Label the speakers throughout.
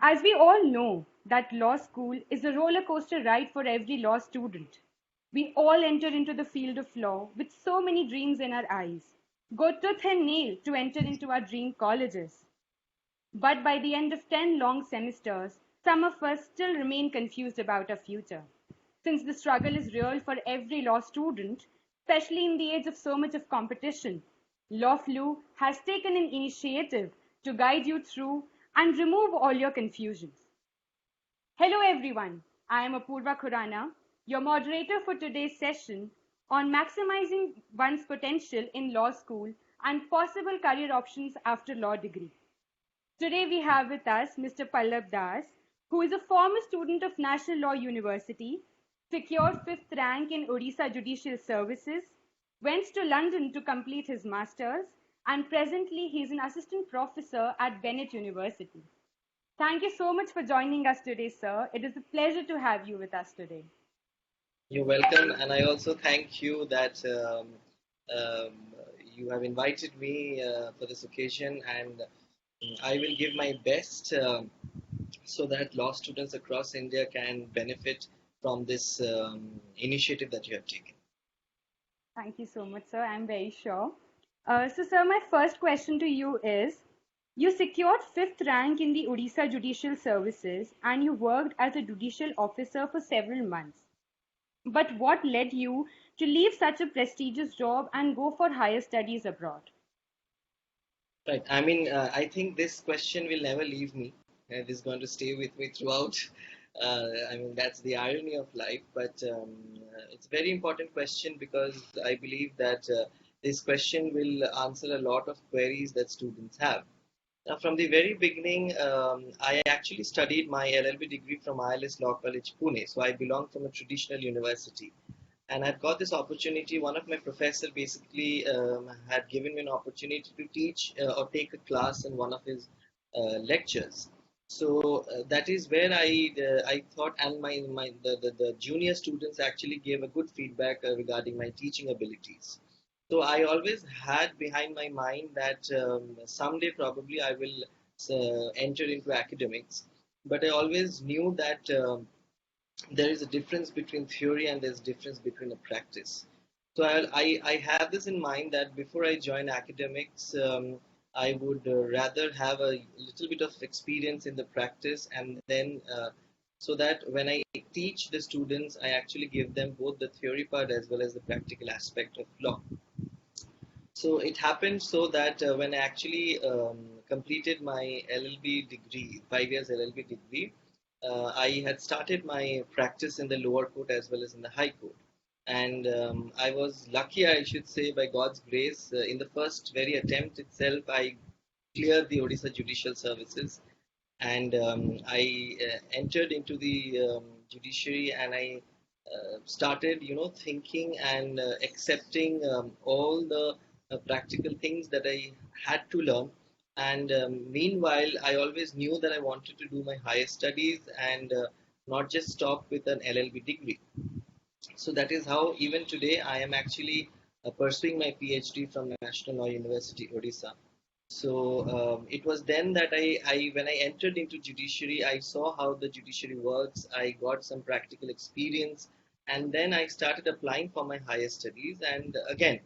Speaker 1: As we all know, that law school is a roller coaster ride for every law student. We all enter into the field of law with so many dreams in our eyes, go tooth and nail to enter into our dream colleges. But by the end of 10 long semesters, some of us still remain confused about our future. Since the struggle is real for every law student, especially in the age of so much of competition, Lawflu has taken an initiative to guide you through and remove all your confusions. Hello everyone, I am Apoorva Khurana, your moderator for today's session on maximizing one's potential in law school and possible career options after law degree. Today we have with us Mr. Pallab, who is a former student of National Law University, secured fifth rank in Odisha Judicial Services, went to London to complete his masters, and presently he is an assistant professor at Bennett University. Thank you so much for joining us today, sir. It is a pleasure to have you with us today.
Speaker 2: You're welcome, and I also thank you that um, you have invited me for this occasion, and I will give my best so that law students across India can benefit from this initiative that you have taken.
Speaker 1: Thank you so much, sir. I'm very sure. Sir, my first question to you is, you secured fifth rank in the Odisha Judicial Services and you worked as a judicial officer for several months. But what led you to leave such a prestigious job and go for higher studies abroad?
Speaker 2: Right. I mean, I think this question will never leave me. It is going to stay with me throughout. I mean, that's the irony of life. But it's a very important question because I believe that this question will answer a lot of queries that students have. Now, from the very beginning, I actually studied my LLB degree from ILS Law College, Pune. So I belong from a traditional university, and I've got this opportunity. One of my professor basically had given me an opportunity to teach or take a class in one of his lectures. So that is where I thought, and the junior students actually gave a good feedback regarding my teaching abilities. So I always had behind my mind that someday probably I will enter into academics, but I always knew that. There is a difference between theory and there's a difference between a practice. So I have this in mind that before I join academics, I would rather have a little bit of experience in the practice, and then so that when I teach the students, I actually give them both the theory part as well as the practical aspect of law. So it happened so that when I actually completed my LLB degree, 5 years LLB degree, I had started my practice in the lower court as well as in the high court. And I was lucky, I should say, by God's grace. In the first very attempt itself, I cleared the Odisha Judicial Services, and I entered into the judiciary, and I started, thinking and accepting all the practical things that I had to learn. And meanwhile, I always knew that I wanted to do my higher studies and not just stop with an LLB degree. So that is how even today I am actually pursuing my PhD from National Law University, Odisha. So it was then that when I entered into judiciary, I saw how the judiciary works. I got some practical experience, and then I started applying for my higher studies. And again,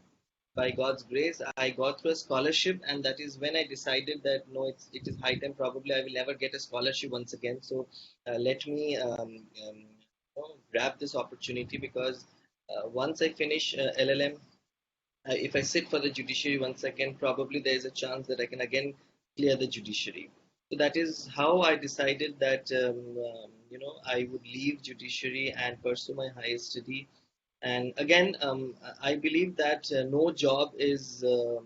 Speaker 2: by God's grace, I got through a scholarship, and that is when I decided that no, it is high time. Probably I will never get a scholarship once again. So let me grab this opportunity, because once I finish LLM, if I sit for the judiciary once again, probably there is a chance that I can again clear the judiciary. So that is how I decided that I would leave judiciary and pursue my higher study. And again, I believe that no job is there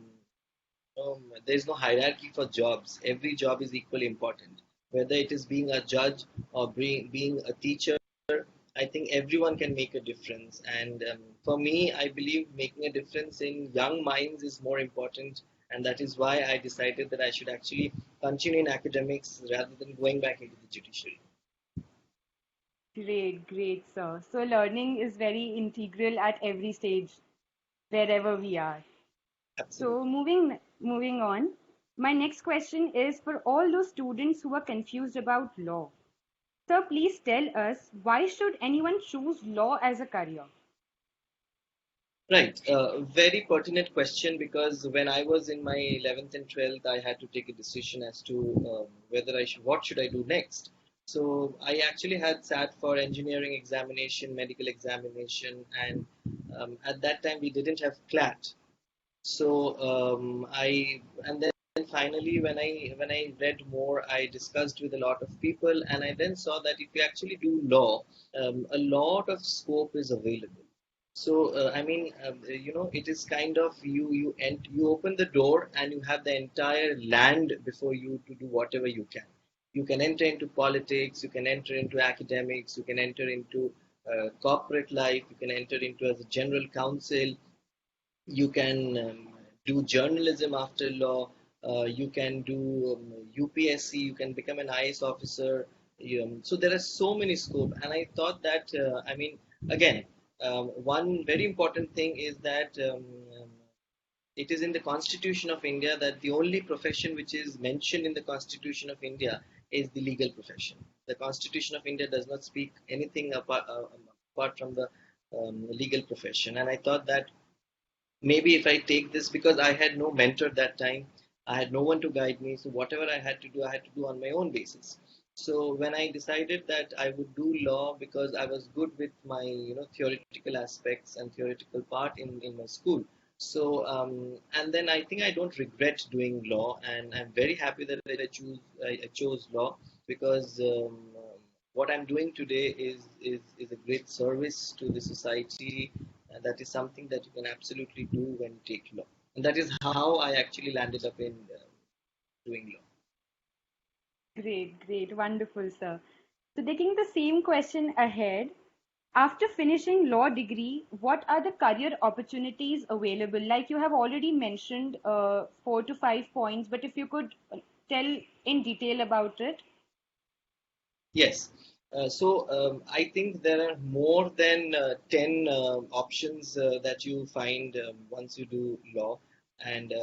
Speaker 2: is no hierarchy for jobs. Every job is equally important, whether it is being a judge or being a teacher. I think everyone can make a difference. And for me, I believe making a difference in young minds is more important. And that is why I decided that I should actually continue in academics rather than going back into the judiciary.
Speaker 1: Great, great, sir. So learning is very integral at every stage, wherever we are. So
Speaker 2: Absolutely.
Speaker 1: moving on, My next question is for all those students who are confused about law. Sir, please tell us, why should anyone choose law as a career?
Speaker 2: Right. Very pertinent question, because when I was in my 11th and 12th, I had to take a decision as to whether what should I do next. So I actually had sat for engineering examination, medical examination, and at that time we didn't have CLAT. So and then finally when I read more, I discussed with a lot of people, and I then saw that if you actually do law, a lot of scope is available. So it is kind of you open the door and you have the entire land before you to do whatever you can. You can enter into politics, you can enter into academics, you can enter into corporate life, you can enter into as a general counsel, you can do journalism after law, you can do UPSC, you can become an IS officer. So there are so many scope, and I thought that again, one very important thing is that it is in the Constitution of India that the only profession which is mentioned in the Constitution of India is the legal profession. The Constitution of India does not speak anything apart from the legal profession, and I thought that maybe if I take this, because I had no mentor that time, I had no one to guide me. So whatever I had to do, I had to do on my own basis. So when I decided that I would do law, because I was good with my theoretical aspects and theoretical part in my school. So and then I think I don't regret doing law, and I'm very happy that I chose law, because what I'm doing today is a great service to the society, and that is something that you can absolutely do when you take law. And that is how I actually landed up in doing law.
Speaker 1: Great, great, wonderful, sir. So, taking the same question ahead, after finishing law degree, what are the career opportunities available? Like you have already mentioned 4 to 5 points, but if you could tell in detail about it.
Speaker 2: Yes. I think there are more than 10 options that you find once you do law. And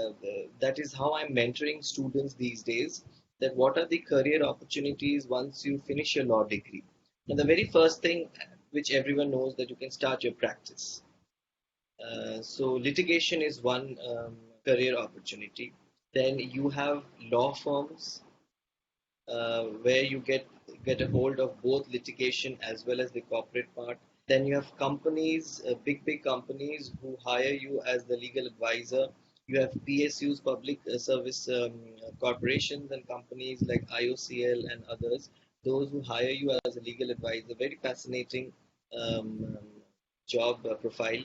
Speaker 2: that is how I'm mentoring students these days. That what are the career opportunities once you finish your law degree? Now, the very first thing which everyone knows, that you can start your practice. So litigation is one career opportunity. Then you have law firms where you get a hold of both litigation as well as the corporate part. Then you have companies, big companies who hire you as the legal advisor. You have PSUs, public service corporations and companies like IOCL and others, those who hire you as a legal advisor. Very fascinating um, job profile.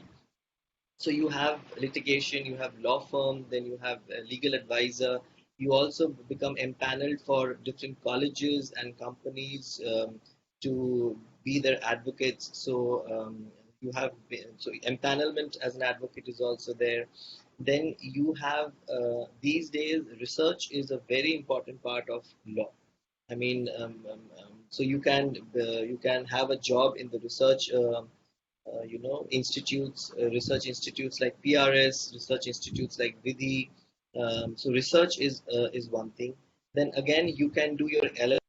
Speaker 2: So you have litigation, you have law firm, then you have a legal advisor. You also become empaneled for different colleges and companies to be their advocates. So so empanelment as an advocate is also there. Then you have these days research is a very important part of law. I mean, so you can have a job in the research institutes, research institutes like PRS, research institutes like Vidhi. So research is one thing. Then again, you can do your LLMs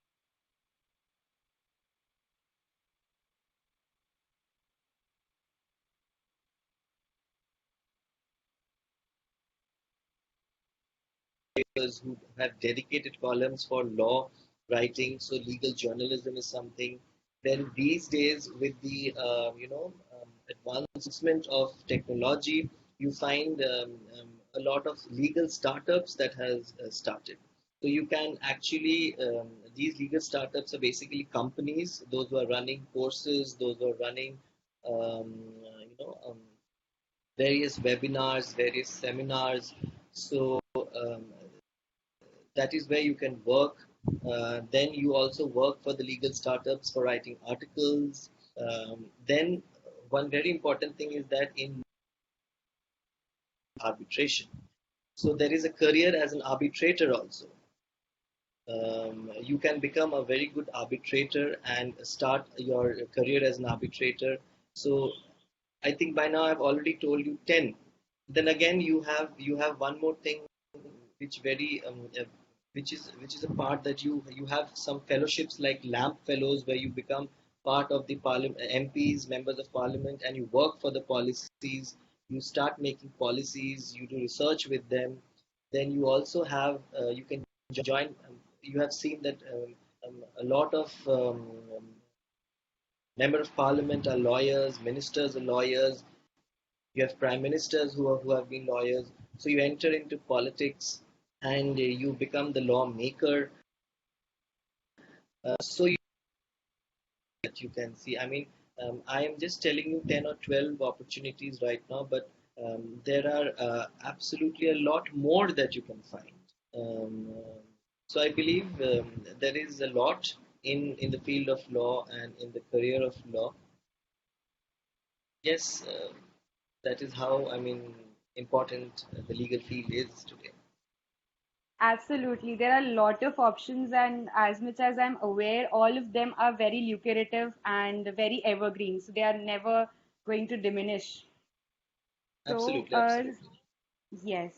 Speaker 2: who have dedicated columns for law writing. So legal journalism is something. Then these days, with the advancement of technology, you find a lot of legal startups that has started. So you can actually these legal startups are basically companies, those who are running courses, those who are running um, you know um, various webinars, various seminars. So that is where you can work. Then you also work for the legal startups for writing articles. Then one very important thing is that in arbitration, so there is a career as an arbitrator also. You can become a very good arbitrator and start your career as an arbitrator. So I think by now I've already told you 10. Then again you have one more thing which very which is a part that you have some fellowships like lamp fellows where you become part of the parliament MPs, members of parliament, and you work for the policies. You start making policies, you do research with them. Then you also have you can join. You have seen that a lot of member of parliament are lawyers, ministers are lawyers. You have prime ministers who have been lawyers. So you enter into politics and you become the lawmaker. So that you can see. I mean, I am just telling you 10 or 12 opportunities right now, but there are absolutely a lot more that you can find. So I believe there is a lot in the field of law and in the career of law. Yes, that is how, I mean, important the legal field is today.
Speaker 1: Absolutely. There are a lot of options, and as much as I'm aware, all of them are very lucrative and very evergreen. So they are never going to diminish. So,
Speaker 2: Absolutely, absolutely.
Speaker 1: yes.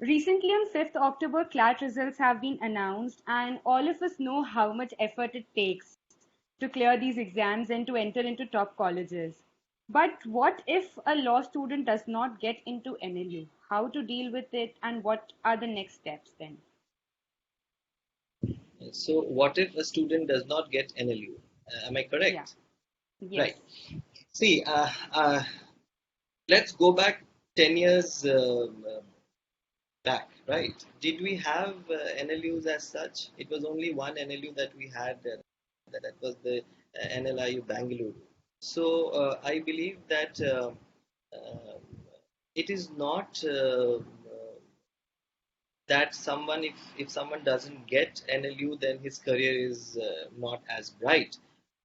Speaker 1: Recently on 5th October, CLAT results have been announced, and all of us know how much effort it takes to clear these exams and to enter into top colleges. But what if a law student does not get into NLU? How to deal with it, and what are the next steps then?
Speaker 2: So what if a student does not get NLU? Am I
Speaker 1: Yeah.
Speaker 2: correct?
Speaker 1: Yes.
Speaker 2: Right. See, let's go back 10 years back, right? Did we have NLUs as such? It was only one NLU that we had, that was the NLIU Bangalore. So I believe that uh, it is not that someone, if someone doesn't get NLU, then his career is not as bright.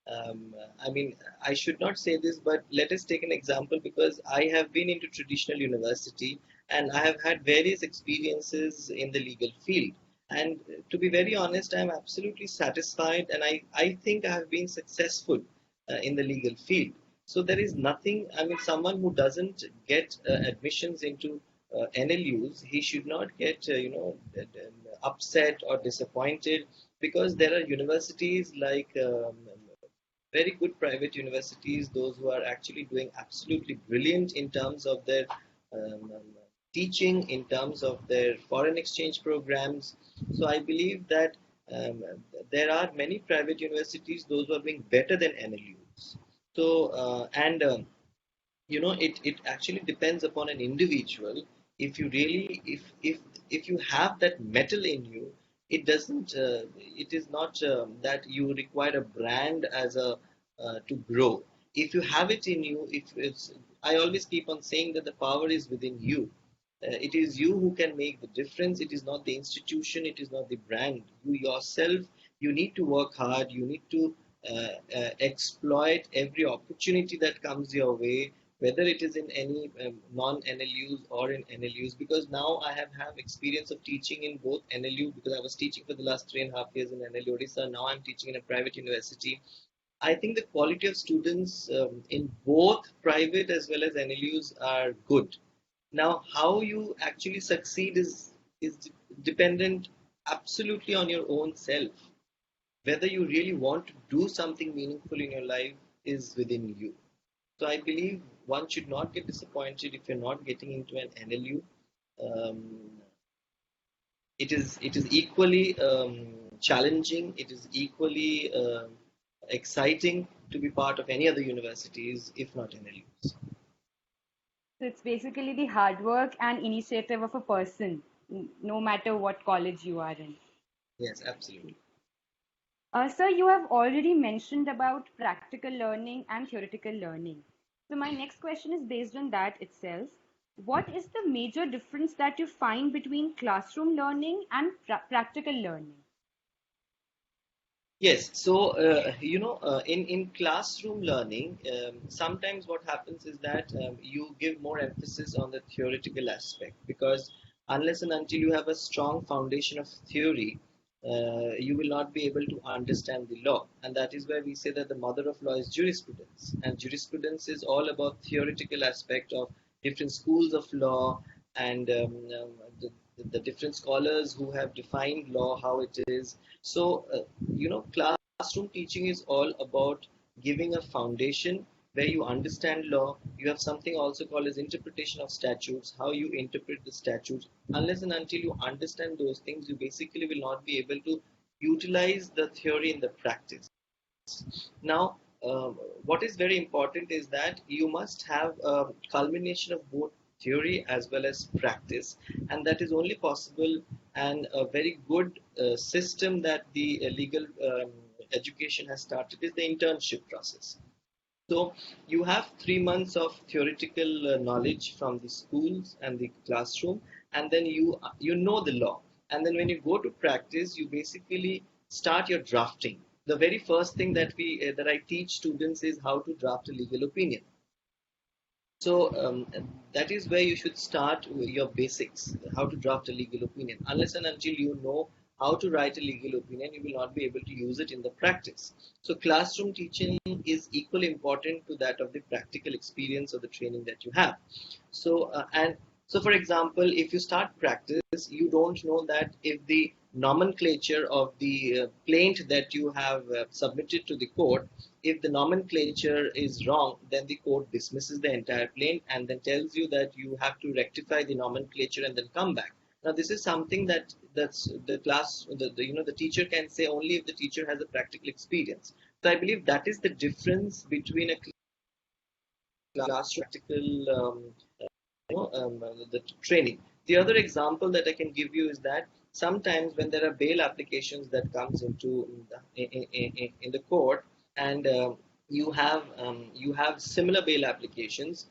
Speaker 2: I mean, I should not say this, but let us take an example because I have been into traditional university and I have had various experiences in the legal field. And to be very honest, I'm absolutely satisfied and I think I have been successful in the legal field. So there is nothing, I mean, someone who doesn't get admissions into NLUs, he should not get, upset or disappointed because there are universities like very good private universities, those who are actually doing absolutely brilliant in terms of their teaching, in terms of their foreign exchange programs. So I believe that um, there are many private universities, those who are doing better than NLUs. So, it actually depends upon an individual. If you really, if you have that metal in you, it doesn't, it is not that you require a brand as a to grow. If you have it in you, if it's, I always keep on saying that the power is within you. It is you who can make the difference. It is not the institution. It is not the brand. You yourself, you need to work hard. You need to exploit every opportunity that comes your way, whether it is in any non-NLUs or in NLUs. Because now I have experience of teaching in both NLU, because I was teaching for the last 3.5 years in NLU Odisha. Now I'm teaching in a private university. I think the quality of students in both private as well as NLUs are good. Now, how you actually succeed is dependent absolutely on your own self. Whether you really want to do something meaningful in your life is within you. So I believe one should not get disappointed if you're not getting into an NLU. Um, it is equally challenging. It is equally exciting to be part of any other universities, if not NLUs.
Speaker 1: So it's basically the hard work and initiative of a person, no matter what college you are in.
Speaker 2: Yes, absolutely.
Speaker 1: Sir, you have already mentioned about practical learning and theoretical learning. So my next question is based on that itself. What is the major difference that you find between classroom learning and practical learning?
Speaker 2: Yes, so in classroom learning, sometimes what happens is that you give more emphasis on the theoretical aspect because unless and until you have a strong foundation of theory, you will not be able to understand the law, and that is why we say that the mother of law is jurisprudence, and jurisprudence is all about theoretical aspect of different schools of law and the different scholars who have defined law, how it is. So, classroom teaching is all about giving a foundation where you understand law. You have something also called as interpretation of statutes, how you interpret the statutes. Unless and until you understand those things, you basically will not be able to utilize the theory in the practice. Now, what is very important is that you must have a culmination of both theory as well as practice, and that is only possible and a very good system that the legal education has started is the internship process. So you have 3 months of theoretical knowledge from the schools and the classroom, and then you know the law. And then when you go to practice, you basically start your drafting. The very first thing that I teach students is how to draft a legal opinion. So that is where you should start with your basics, how to draft a legal opinion. Unless and until you know how to write a legal opinion, you will not be able to use it in the practice. So classroom teaching is equally important to that of the practical experience or the training that you have. So for example, if you start practice, you don't know that if the nomenclature of the plaint that you have submitted to the court, if the nomenclature is wrong, then the court dismisses the entire plaint and then tells you that you have to rectify the nomenclature and then come back. Now, this is something that's the teacher can say only if the teacher has a practical experience. So I believe that is the difference between a class practical the training. The other example that I can give you is that sometimes when there are bail applications that comes into in the court, and you have similar bail applications,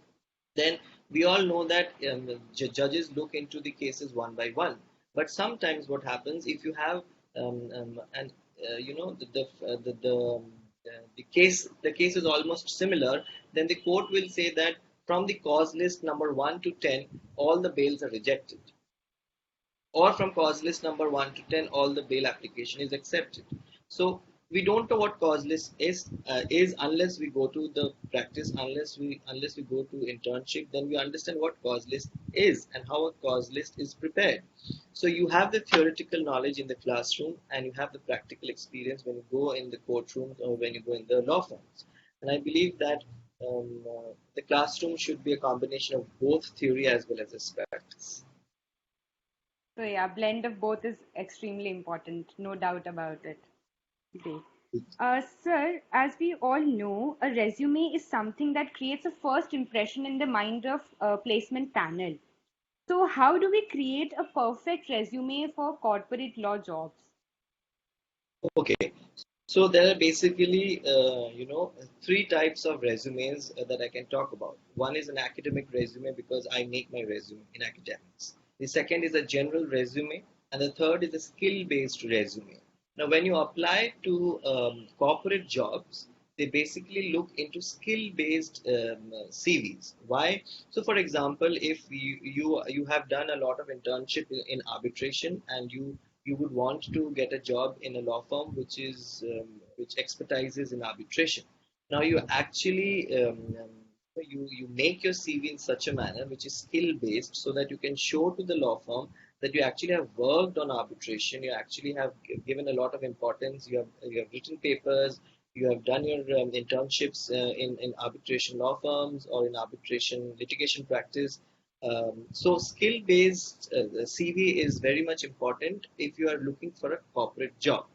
Speaker 2: then we all know that judges look into the cases one by one. But sometimes what happens if you have and you know the case is almost similar, then the court will say that from the cause list number 1 to 10, all the bails are rejected, or from cause list number 1 to 10, all the bail application is accepted. So we don't know what cause list is unless we go to the practice, unless we go to internship, then we understand what cause list is and how a cause list is prepared. So you have the theoretical knowledge in the classroom and you have the practical experience when you go in the courtrooms or when you go in the law firms. And I believe that the classroom should be a combination of both theory as well as practice.
Speaker 1: So yeah, blend of both is extremely important, no doubt about it. Great. Sir, as we all know, a resume is something that creates a first impression in the mind of a placement panel. So how do we create a perfect resume for corporate law jobs?
Speaker 2: Okay, so there are basically, three types of resumes that I can talk about. One is an academic resume because I make my resume in academics. The second is a general resume, and the third is a skill-based resume. Now, when you apply to corporate jobs, they basically look into skill-based CVs. Why? So, for example, if you have done a lot of internship in arbitration and you would want to get a job in a law firm which expertises in arbitration. Now you actually you make your CV in such a manner which is skill based, so that you can show to the law firm that you actually have worked on arbitration. You actually have given a lot of importance. You have written papers. You have done your internships in arbitration law firms or in arbitration litigation practice. So skill-based CV is very much important if you are looking for a corporate job.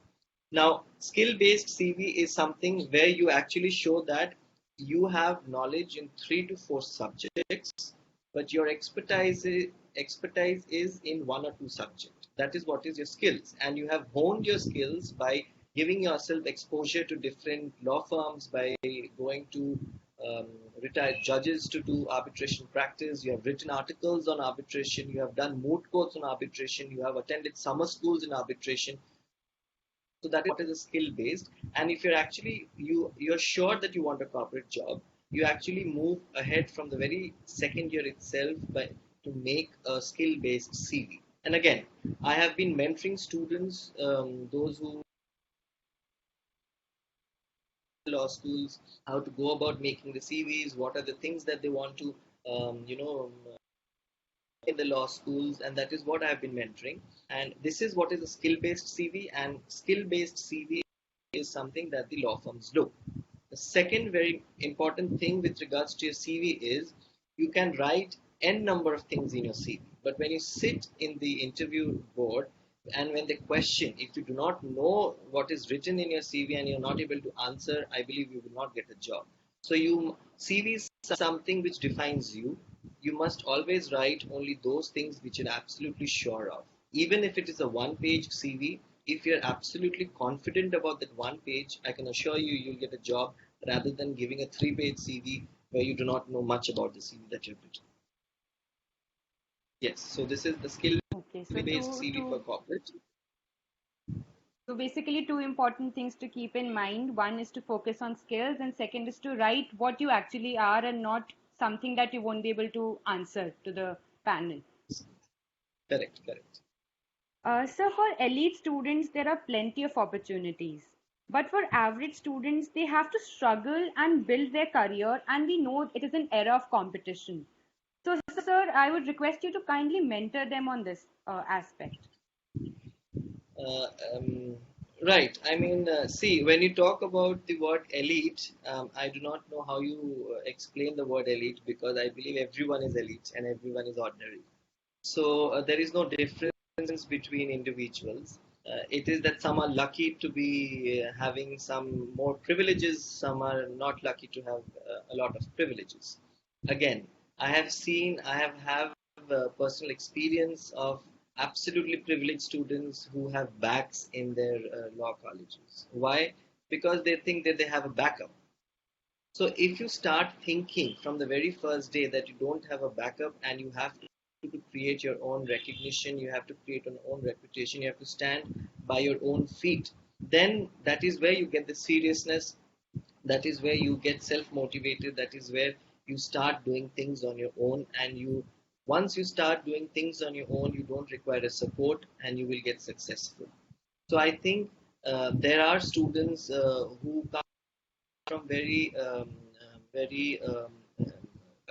Speaker 2: Now, skill-based CV is something where you actually show that you have knowledge in 3 to 4 subjects, but your expertise is in 1 or 2 subjects. That is what is your skills, and you have honed your skills by giving yourself exposure to different law firms, by going to um, retired judges to do arbitration practice. You have written articles on arbitration. You have done moot courts on arbitration. You have attended summer schools in arbitration. So that is what is a skill based. And if you're actually you're sure that you want a corporate job, you actually move ahead from the very second year itself by to make a skill based CV. And again, I have been mentoring students, those who law schools, how to go about making the CVs, what are the things that they want to, in the law schools, and that is what I've been mentoring. And this is what is a skill-based CV, and skill-based CV is something that the law firms do. The second very important thing with regards to your CV is you can write n number of things in your CV, but when you sit in the interview board and when they question, if you do not know what is written in your CV and you're not able to answer, I believe you will not get a job. So CV is something which defines you. You must always write only those things which you're absolutely sure of. Even if it is a one-page CV, if you're absolutely confident about that one page, I can assure you you'll get a job rather than giving a three-page CV where you do not know much about the CV that you've written. Yes, so this is the
Speaker 1: Okay, so
Speaker 2: skill-based CV for corporate.
Speaker 1: so basically two important things to keep in mind. One is to focus on skills, and second is to write what you actually are and not something that you won't be able to answer to the panel.
Speaker 2: Correct, correct.
Speaker 1: So for elite students, there are plenty of opportunities. But for average students, they have to struggle and build their career, and we know it is an era of competition. So, sir, I would request you to kindly mentor them on this aspect.
Speaker 2: Uh, um, right. I mean, see, when you talk about the word elite, I do not know how you explain the word elite, because I believe everyone is elite and everyone is ordinary. So there is no difference between individuals. It is that some are lucky to be having some more privileges, some are not lucky to have a lot of privileges. Again, I have personal experience of absolutely privileged students who have backs in their law colleges. Why? Because they think that they have a backup. So if you start thinking from the very first day that you don't have a backup and you have to create your own recognition, you have to create your own reputation, you have to stand by your own feet, then that is where you get the seriousness, that is where you get self-motivated, that is where you start doing things on your own, and once you start doing things on your own, you don't require a support and you will get successful. So I think there are students who come from very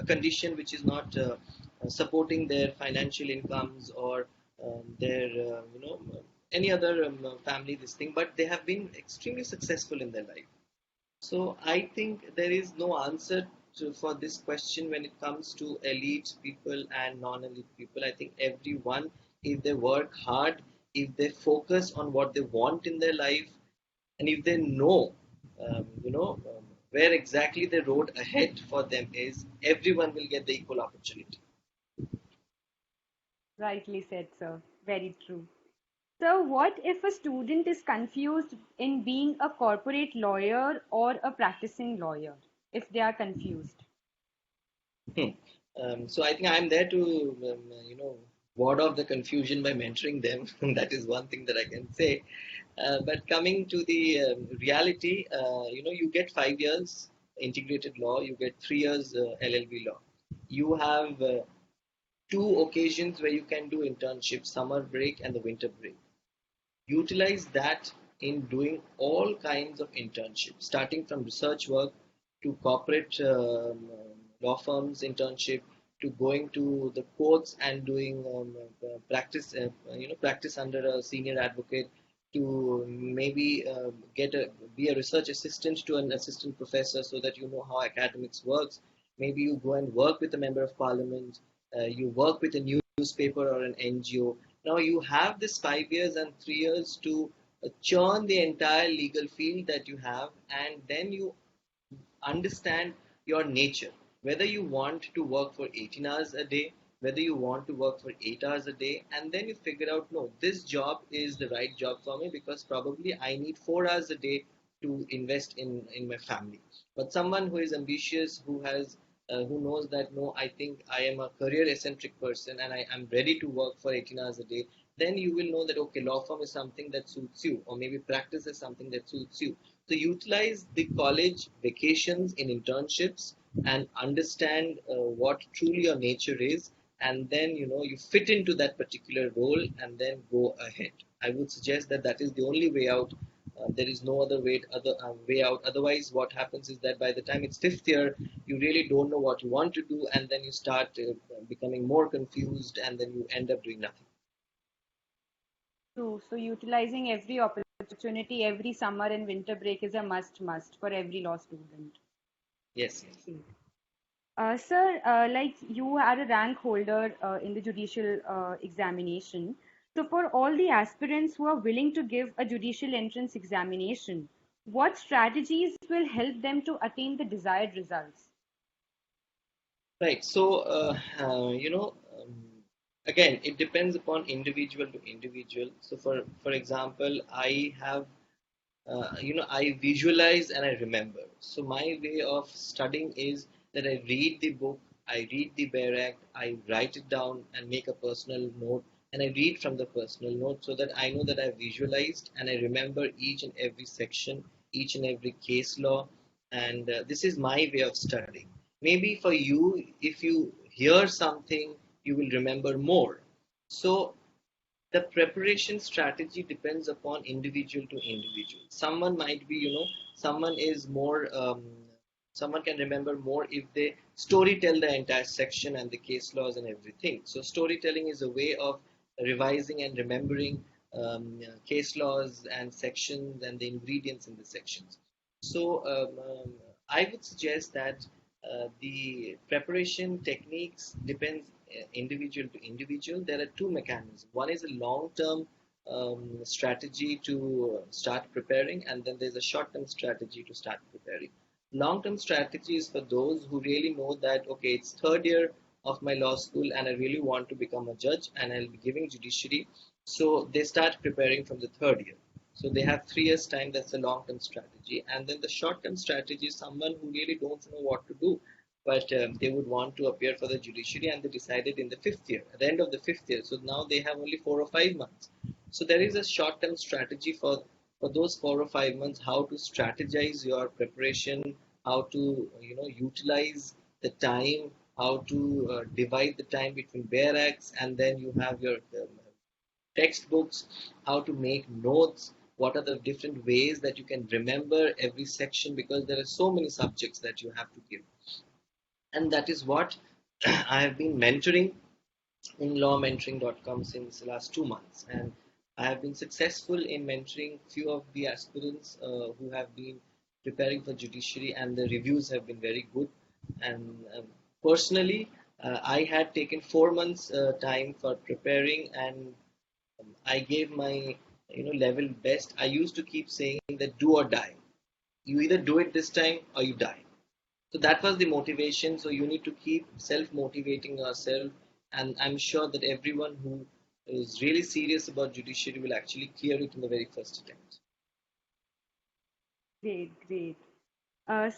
Speaker 2: a condition which is not supporting their financial incomes or their any other family this thing, but they have been extremely successful in their life. So I think there is no answer for this question when it comes to elite people and non-elite people. I think everyone, if they work hard, if they focus on what they want in their life, and if they know, where exactly the road ahead for them is, everyone will get the equal opportunity.
Speaker 1: Rightly said, sir. Very true. So, what if a student is confused in being a corporate lawyer or a practicing lawyer? If they are confused.
Speaker 2: Hmm. So I think I'm there to, ward off the confusion by mentoring them. That is one thing that I can say. But coming to the reality, you get 5 years integrated law, you get 3 years LLB law. You have two occasions where you can do internship, summer break and the winter break. Utilize that in doing all kinds of internships, starting from research work to corporate law firms internship to going to the courts and doing practice under a senior advocate to maybe be a research assistant to an assistant professor so that you know how academics works. Maybe you go and work with a member of parliament, you work with a newspaper or an NGO. Now you have this 5 years and 3 years to churn the entire legal field that you have, and then you understand your nature, whether you want to work for 18 hours a day, whether you want to work for 8 hours a day, and then you figure out, no, this job is the right job for me because probably I need 4 hours a day to invest in my family. But someone who is ambitious, who knows that, no, I think I am a career eccentric person and I am ready to work for 18 hours a day, then you will know that, okay, law firm is something that suits you, or maybe practice is something that suits you. So utilize the college vacations in internships and understand what truly your nature is, and then you fit into that particular role and then go ahead. I would suggest that that is the only way out There is no other way out. Otherwise, what happens is that by the time it's fifth year, you really don't know what you want to do, and then you start becoming more confused, and then you end up doing nothing.
Speaker 1: True. So utilizing every opportunity, every summer and winter break is a must for every law student.
Speaker 2: Yes, yes.
Speaker 1: Sir, like you are a rank holder in the judicial examination. So, for all the aspirants who are willing to give a judicial entrance examination, what strategies will help them to attain the desired results?
Speaker 2: Right. So, again, it depends upon individual to individual. So, for example, I visualize and I remember. So my way of studying is that I read the book, I read the bare act, I write it down and make a personal note, and I read from the personal note so that I know that I visualized and I remember each and every section, each and every case law, and this is my way of studying. Maybe for you, if you hear something, you will remember more. So the preparation strategy depends upon individual to individual. Someone might be, someone is more, someone can remember more if they story tell the entire section and the case laws and everything. So storytelling is a way of revising and remembering case laws and sections and the ingredients in the sections. So I would suggest that the preparation techniques depends individual to individual. There are two mechanisms. One is a long-term strategy to start preparing, and then there's a short-term strategy to start preparing. Long-term strategy is for those who really know that, okay, it's third year of my law school and I really want to become a judge and I'll be giving judiciary. So they start preparing from the third year. So they have 3 years time. That's a long-term strategy. And then the short-term strategy is someone who really don't know what to do, but they would want to appear for the judiciary, and they decided in the fifth year, at the end of the fifth year. So now they have only 4 or 5 months. So there is a short-term strategy for those 4 or 5 months, how to strategize your preparation, how to utilize the time, how to divide the time between bare acts, and then you have your textbooks, how to make notes, what are the different ways that you can remember every section, because there are so many subjects that you have to give. And that is what I have been mentoring in lawmentoring.com since the last 2 months. And I have been successful in mentoring few of the aspirants who have been preparing for judiciary, and the reviews have been very good. And personally, I had taken 4 months time for preparing, and I gave my level best. I used to keep saying that do or die. You either do it this time or you die. So that was the motivation. So you need to keep self-motivating yourself, and I'm sure that everyone who is really serious about judiciary will actually clear it in the very first attempt.
Speaker 1: Great, great.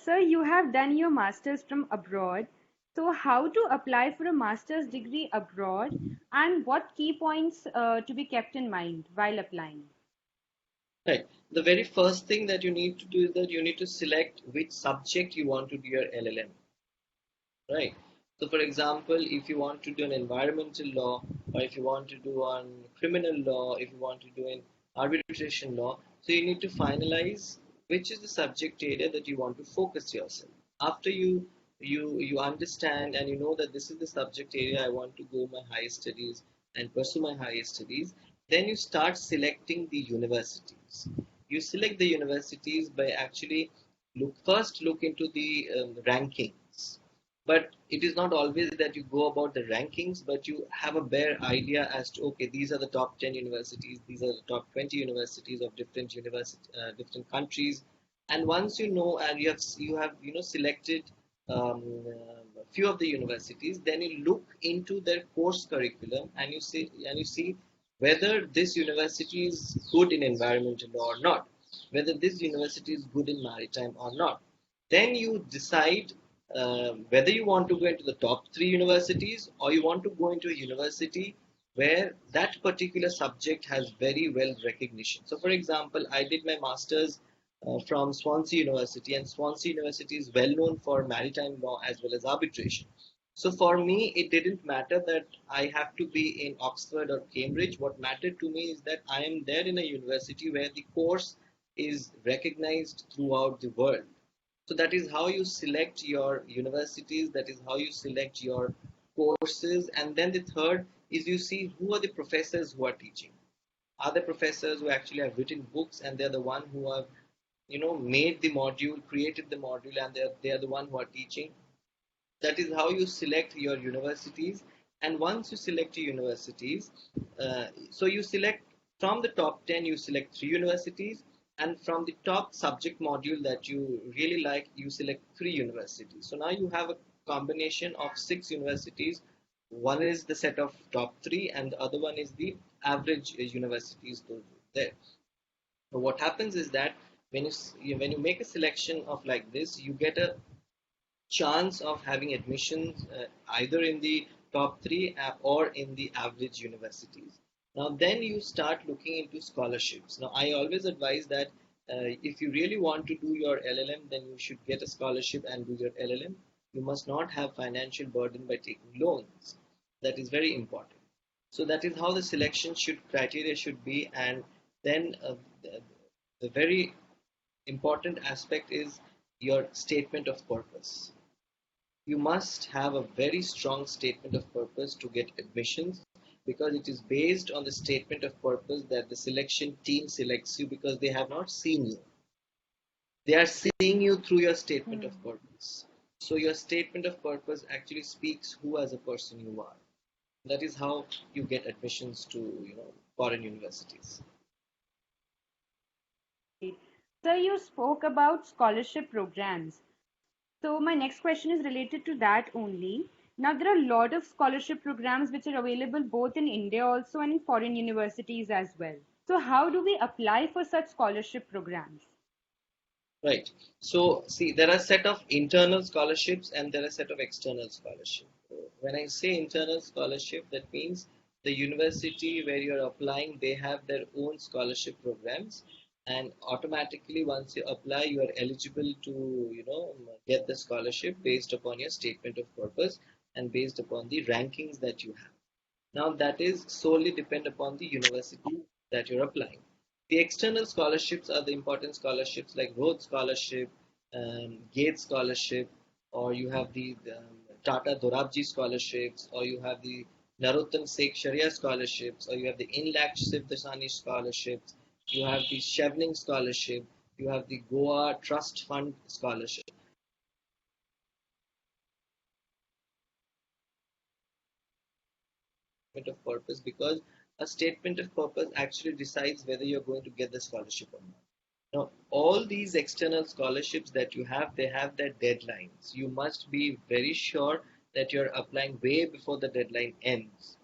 Speaker 1: Sir, you have done your master's from abroad. So, how to apply for a master's degree abroad and what key points to be kept in mind while applying?
Speaker 2: Right. The very first thing that you need to do is that you need to select which subject you want to do your LLM. Right. So, for example, if you want to do an environmental law, or if you want to do on criminal law, if you want to do an arbitration law, so you need to finalize which is the subject area that you want to focus yourself. After you understand and you know that this is the subject area I want to go my higher studies and pursue my higher studies, then you start selecting the universities. You select the universities by actually look into the rankings, but it is not always that you go about the rankings, but you have a bare idea as to, okay, these are the top 10 universities, these are the top 20 universities of different countries. And once you know and you have selected a few of the universities, then you look into their course curriculum and you see whether this university is good in environmental law or not, whether this university is good in maritime or not. Then you decide whether you want to go into the top three universities, or you want to go into a university where that particular subject has very well recognition. So, for example, I did my master's from Swansea University, and Swansea University is well known for maritime law as well as arbitration. So for me, it didn't matter that I have to be in Oxford or Cambridge. What mattered to me is that I am there in a university where the course is recognized throughout the world. So that is how you select your universities, that is how you select your courses. And then the third is you see who are the professors who are teaching. Are the professors who actually have written books and they're the one who have made the module, created the module, and they are the one who are teaching. That is how you select your universities. And once you select your universities, so you select from the top 10, you select 3 universities, and from the top subject module that you really like, you select 3 universities. So now you have a combination of 6 universities. One is the set of top 3, and the other one is the average universities there. So what happens is that when you make a selection of like this, you get a chance of having admissions either in the top 3 or in the average universities. Now, then you start looking into scholarships. Now, I always advise that if you really want to do your LLM, then you should get a scholarship and do your LLM. You must not have financial burden by taking loans. That is very important. So that is how the selection criteria should be. And then the very important aspect is your statement of purpose. You must have a very strong statement of purpose to get admissions, because it is based on the statement of purpose that the selection team selects you, because they have not seen you. They are seeing you through your statement of purpose. So your statement of purpose actually speaks who as a person you are. That is how you get admissions to foreign universities.
Speaker 1: So you spoke about scholarship programs. So my next question is related to that only. Now there are a lot of scholarship programs which are available both in India also and in foreign universities as well. So how do we apply for such scholarship programs?
Speaker 2: Right. So, see, there are a set of internal scholarships and there are a set of external scholarship. When I say internal scholarship, that means the university where you're applying, they have their own scholarship programs, and automatically once you apply, you are eligible to, get the scholarship based upon your statement of purpose and based upon the rankings that you have. Now, that is solely depend upon the university that you're applying. The external scholarships are the important scholarships like Rhodes Scholarship, Gates Scholarship, or you have the Tata Dorabji Scholarships, or you have the Narottam Sheikh Sharia Scholarships, or you have the Inlak Sivdasani Scholarships, you have the Shevning Scholarship, you have the Goa Trust Fund Scholarship. Of purpose, because a statement of purpose actually decides whether you're going to get the scholarship or not. Now, all these external scholarships that you have, they have their deadlines. You must be very sure that you're applying way before the deadline ends.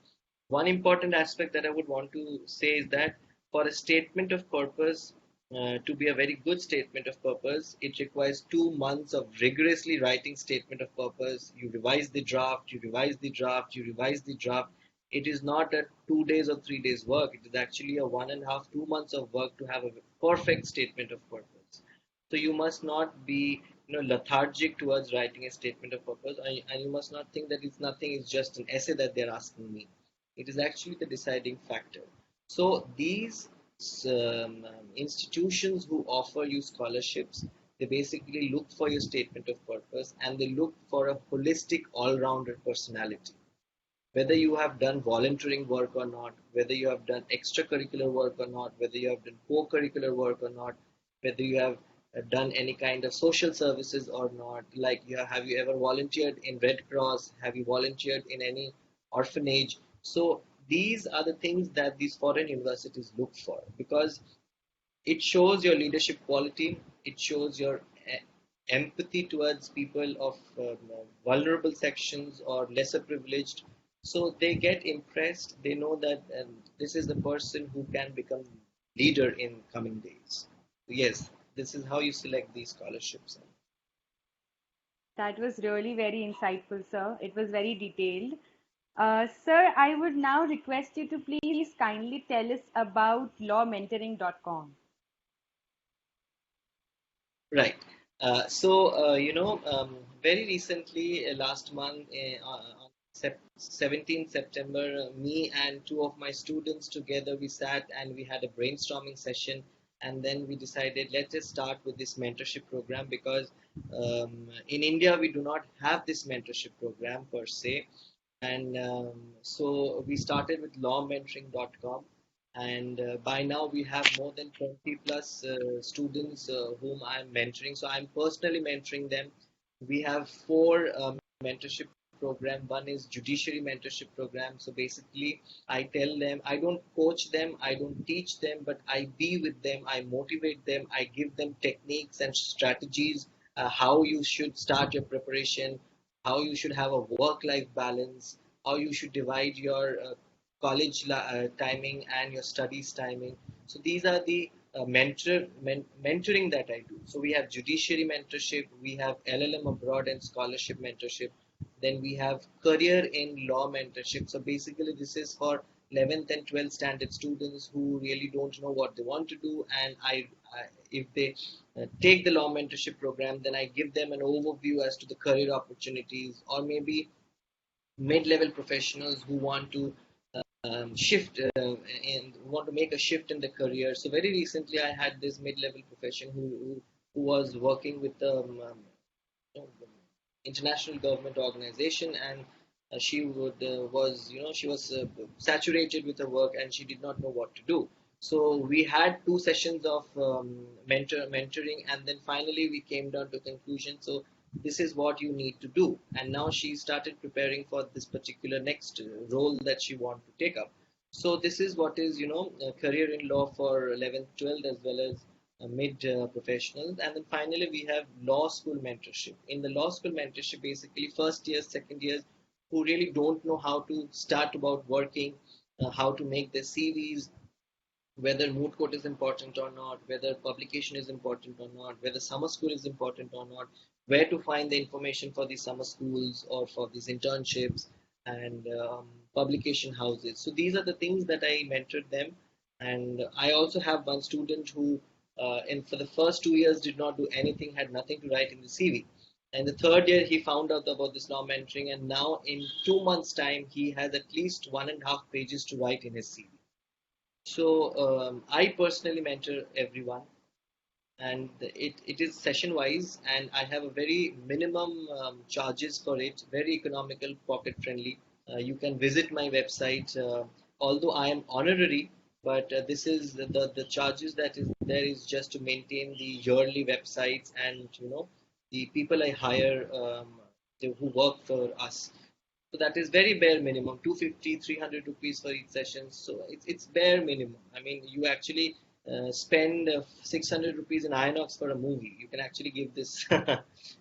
Speaker 2: One important aspect that I would want to say is that for a statement of purpose to be a very good statement of purpose, it requires 2 months of rigorously writing statement of purpose. You revise the draft, you revise the draft, you revise the draft. It is not a 2 days or 3 days work. It is actually a 1.5, 2 months of work to have a perfect statement of purpose. So you must not be lethargic towards writing a statement of purpose, and you must not think that it's nothing, it's just an essay that they're asking me. It is actually the deciding factor. So these institutions who offer you scholarships, they basically look for your statement of purpose and they look for a holistic all-rounder personality. Whether you have done volunteering work or not, whether you have done extracurricular work or not, whether you have done co-curricular work or not, whether you have done any kind of social services or not, like have you ever volunteered in Red Cross, have you volunteered in any orphanage? So these are the things that these foreign universities look for, because it shows your leadership quality, it shows your empathy towards people of vulnerable sections or lesser privileged. So they get impressed, they know that this is the person who can become leader in coming days. Yes, this is how you select these scholarships.
Speaker 1: That was really very insightful, sir. It was very detailed. Sir, I would now request you to please kindly tell us about lawmentoring.com.
Speaker 2: Right. Very recently, last month, on 17th September, me and two of my students together, we sat and we had a brainstorming session And then we decided, let's just start with this mentorship program, because in India we do not have this mentorship program per se. And so we started with lawmentoring.com, and by now we have more than 20 plus students whom I'm mentoring. So I'm personally mentoring them. We have four mentorship program. One is Judiciary mentorship program. So basically, I tell them, I don't coach them, I don't teach them, but I be with them, I motivate them, I give them techniques and strategies, how you should start your preparation, how you should have a work-life balance, how you should divide your college timing and your studies timing. So these are the mentoring that I do. So we have judiciary mentorship, we have LLM abroad and scholarship mentorship. Then we have career in law mentorship. So basically, this is for 11th and 12th standard students who really don't know what they want to do. And if they take the law mentorship program, then I give them an overview as to the career opportunities, or maybe mid-level professionals who want to shift and want to make a shift in the career. So very recently, I had this mid-level profession who was working with international government organization, and she would was she was saturated with her work, and she did not know what to do. So we had two sessions of mentoring, and then finally we came down to conclusion. So this is what you need to do, and now she started preparing for this particular next role that she want to take up. So this is what is a career in law for 11th 12th as well as mid professionals. And then finally we have law school mentorship. In the law school mentorship, basically first years, second years, who really don't know how to start about working, how to make their CVs, whether moot court is important or not, whether publication is important or not, whether summer school is important or not, where to find the information for these summer schools or for these internships, and publication houses. So these are the things that I mentored them. And I also have one student who, for the first 2 years, did not do anything, had nothing to write in the CV. And the third year, he found out about this law mentoring, and now in 2 months' time, he has at least 1.5 pages to write in his CV. So I personally mentor everyone, and it is session wise, and I have a very minimum charges for it, very economical, pocket friendly. You can visit my website, although I am honorary, but this is the charges that is there is just to maintain the yearly websites, and the people I hire, who work for us. So that is very bare minimum, 250, 300 rupees for each session. So it's bare minimum. I mean, you actually spend 600 rupees in Inox for a movie. You can actually give this.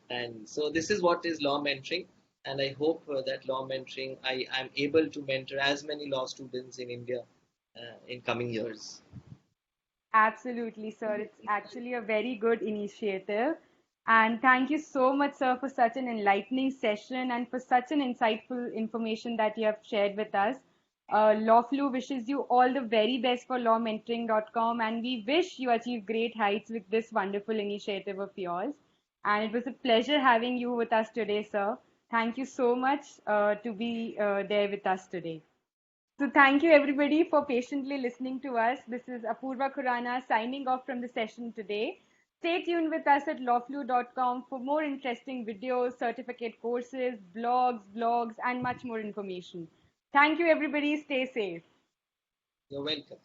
Speaker 2: And so this is what is law mentoring. And I hope that law mentoring, I am able to mentor as many law students in India in coming years.
Speaker 1: Absolutely, sir. It's actually a very good initiative. And thank you so much, sir, for such an enlightening session and for such an insightful information that you have shared with us. Lawflu wishes you all the very best for lawmentoring.com, and we wish you achieve great heights with this wonderful initiative of yours. And it was a pleasure having you with us today, sir. Thank you so much to be there with us today. So thank you everybody for patiently listening to us. This is Apoorva Khurana signing off from the session today. Stay tuned with us at lawflu.com for more interesting videos, certificate courses, blogs, and much more information. Thank you everybody. Stay safe.
Speaker 2: You're welcome.